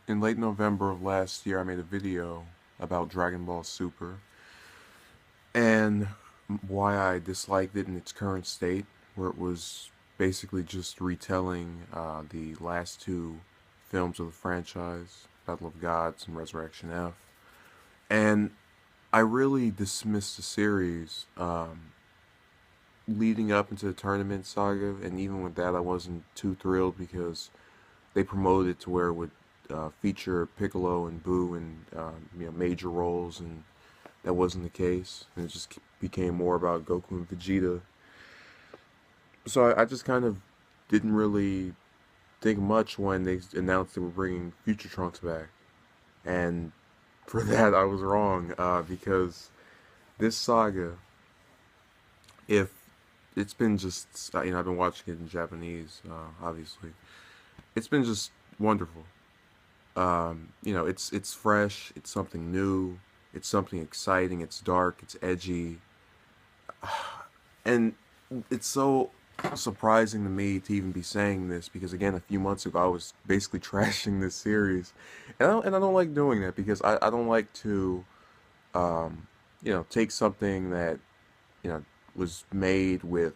In late November of last year, I made a video about Dragon Ball Super and why I disliked it in its current state, where it was basically just retelling the last two films of the franchise, Battle of Gods and Resurrection F. And I really dismissed the series leading up into the tournament saga, and even with that, I wasn't too thrilled because they promoted it to where it would feature Piccolo and Boo in major roles, and that wasn't the case. And it just became more about Goku and Vegeta. So I just kind of didn't really think much when they announced they were bringing Future Trunks back, and for that I was wrong because this saga, if it's been just I've been watching it in Japanese, obviously, it's been just wonderful. It's fresh, it's something new, it's something exciting, it's dark, it's edgy, and it's so surprising to me to even be saying this because again, a few months ago I was basically trashing this series, and I don't like doing that because I don't like to take something that you know was made with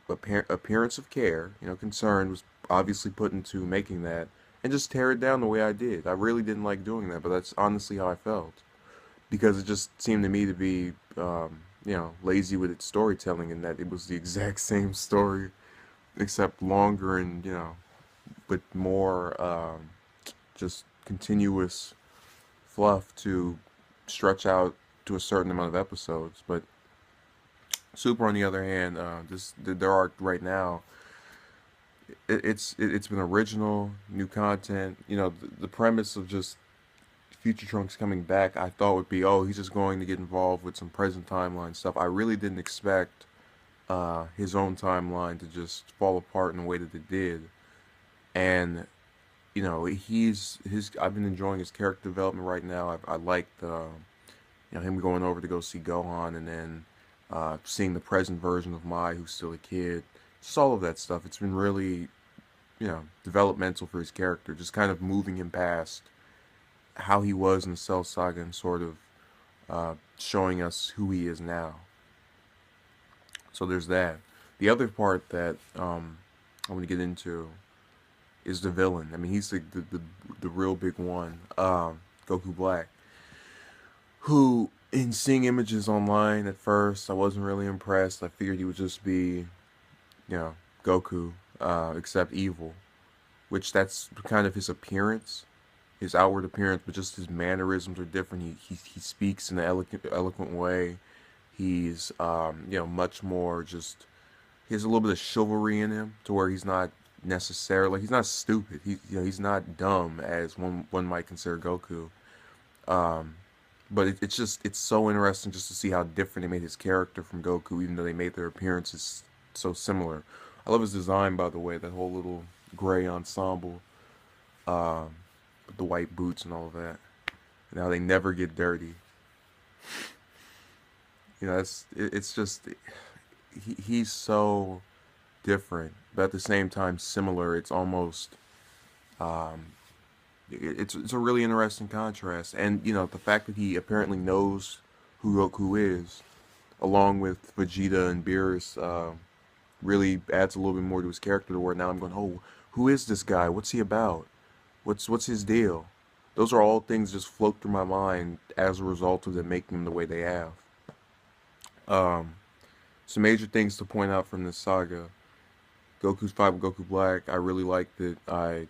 appearance of care, concern was obviously put into making that, and just tear it down the way I did. I really didn't like doing that, but that's honestly how I felt because it just seemed to me to be, lazy with its storytelling, and that it was the exact same story except longer and with more just continuous fluff to stretch out to a certain amount of episodes. But Super, on the other hand, their arc right now, it's been original, new content. The premise of just Future Trunks coming back, I thought would be, oh, he's just going to get involved with some present timeline stuff. I really didn't expect his own timeline to just fall apart in the way that it did. And he's his. I've been enjoying his character development right now. I like him going over to go see Gohan, and then seeing the present version of Mai, who's still a kid. Just all of that stuff. It's been really developmental for his character. Just kind of moving him past how he was in the Cell Saga and sort of showing us who he is now. So there's that. The other part that I'm going to get into is the villain. I mean, he's the real big one, Goku Black, who, in seeing images online at first, I wasn't really impressed. I figured he would just be, Goku, except evil, which that's kind of his appearance, his outward appearance, but just his mannerisms are different. He speaks in an eloquent way. He's much more just, he has a little bit of chivalry in him to where he's not necessarily, like, he's not stupid. He's not dumb as one might consider Goku. Um, but it's so interesting just to see how different they made his character from Goku, even though they made their appearances so similar. I love his design, by the way, that whole little gray ensemble, um, with the white boots and all of that, and how they never get dirty. It's just he's so different, but at the same time similar. It's almost um, it's a really interesting contrast, and the fact that he apparently knows who Goku is, along with Vegeta and Beerus, really adds a little bit more to his character. To where now I'm going, oh, who is this guy? What's he about? What's his deal? Those are all things just float through my mind as a result of them making him the way they have. Um, some major things to point out from this saga: Goku's fight with Goku Black. I really liked it. I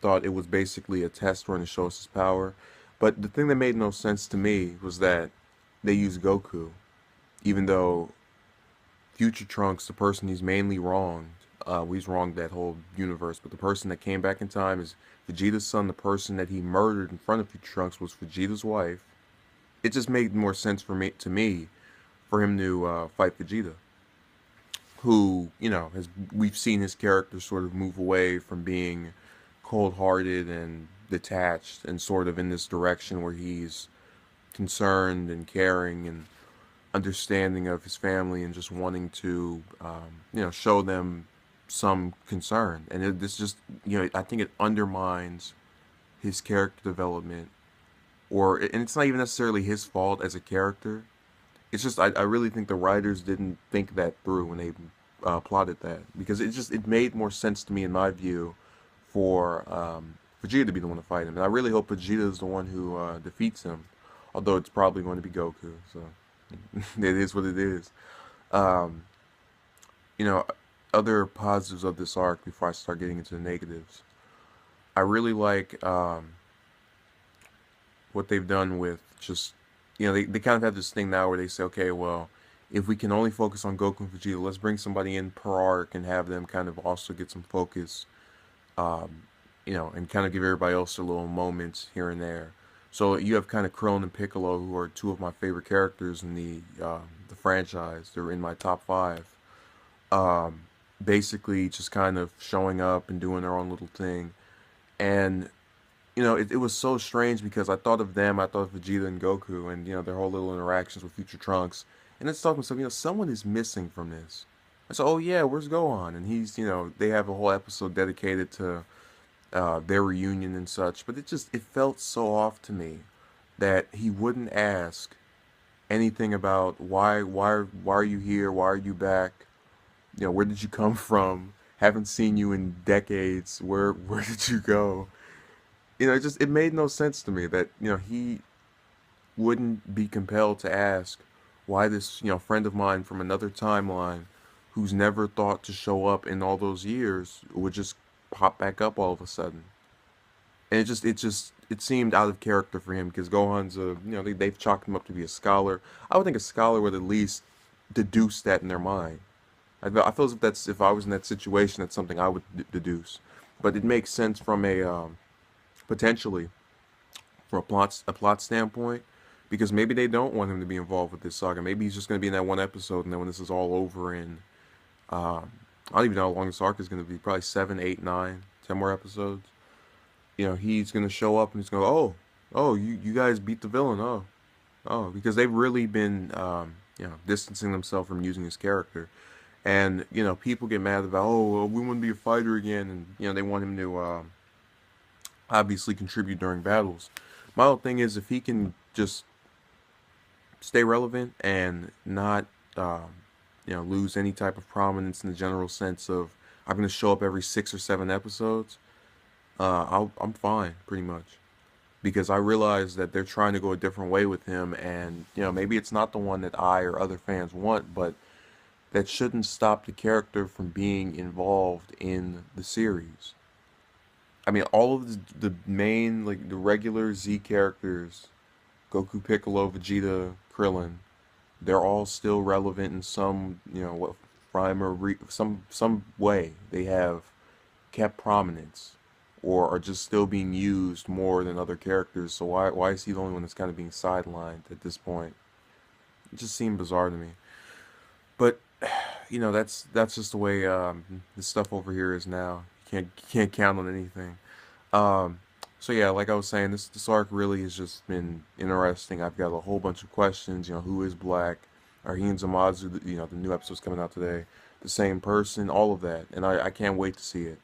thought it was basically a test run to show us his power. But the thing that made no sense to me was that they used Goku, even though Future Trunks, the person he's mainly wronged, he's wronged that whole universe. But the person that came back in time is Vegeta's son. The person that he murdered in front of Future Trunks was Vegeta's wife. It just made more sense for me for him to fight Vegeta, who has, we've seen his character sort of move away from being cold-hearted and detached, and sort of in this direction where he's concerned and caring and understanding of his family, and just wanting to show them some concern, and this just, I think it undermines his character development, and it's not even necessarily his fault as a character. It's just I really think the writers didn't think that through when they plotted that, because it made more sense to me in my view for Vegeta to be the one to fight him, and I really hope Vegeta is the one who defeats him, although it's probably going to be Goku. So it is what it is. Um, you know, Other positives of this arc before I start getting into the negatives. I really like what they've done with just, they kind of have this thing now where they say, okay, well, if we can only focus on Goku and Vegeta, let's bring somebody in per arc and have them kind of also get some focus, um, and kind of give everybody else their little moments here and there. So you have kind of Krillin and Piccolo, who are two of my favorite characters in the franchise. They're in my top five. Um, Basically, just kind of showing up and doing their own little thing. And it was so strange because I thought of them, I thought of Vegeta and Goku, and their whole little interactions with Future Trunks, and it's talking to myself, someone is missing from this. I said, oh yeah, where's Gohan? And they have a whole episode dedicated to their reunion and such, but it felt so off to me that he wouldn't ask anything about why are you here? Why are you back? Where did you come from? Haven't seen you in decades. Where did you go? It made no sense to me that he wouldn't be compelled to ask why this friend of mine from another timeline, who's never thought to show up in all those years, would just pop back up all of a sudden. And it seemed out of character for him, because Gohan's they've chalked him up to be a scholar. I would think a scholar would at least deduce that in their mind. I feel as if I was in that situation, that's something I would deduce. But it makes sense from a potentially from a plot standpoint, because maybe they don't want him to be involved with this saga. Maybe he's just going to be in that one episode, and then when this is all over in I don't even know how long this arc is going to be, probably 7, 8, 9, 10 more episodes. He's going to show up and he's going to go, oh, you guys beat the villain, oh, because they've really been distancing themselves from using his character. And people get mad about, oh, well, we want to be a fighter again, and they want him to obviously contribute during battles. My whole thing is, if he can just stay relevant and not lose any type of prominence in the general sense of, I'm going to show up every 6 or 7 episodes, I'm fine pretty much, because I realize that they're trying to go a different way with him, and maybe it's not the one that I or other fans want, but that shouldn't stop the character from being involved in the series. I mean, all of the main, like the regular Z characters, Goku, Piccolo, Vegeta, Krillin, they're all still relevant in some, what rhyme or some way. They have kept prominence, or are just still being used more than other characters. So why is he the only one that's kind of being sidelined at this point? It just seemed bizarre to me. But that's just the way the stuff over here is now. You can't count on anything. Um, so yeah, like I was saying, this arc really has just been interesting. I've got a whole bunch of questions. Who is Black? Are he and Zamasu, the new episode's coming out today, the same person? All of that, and I can't wait to see it.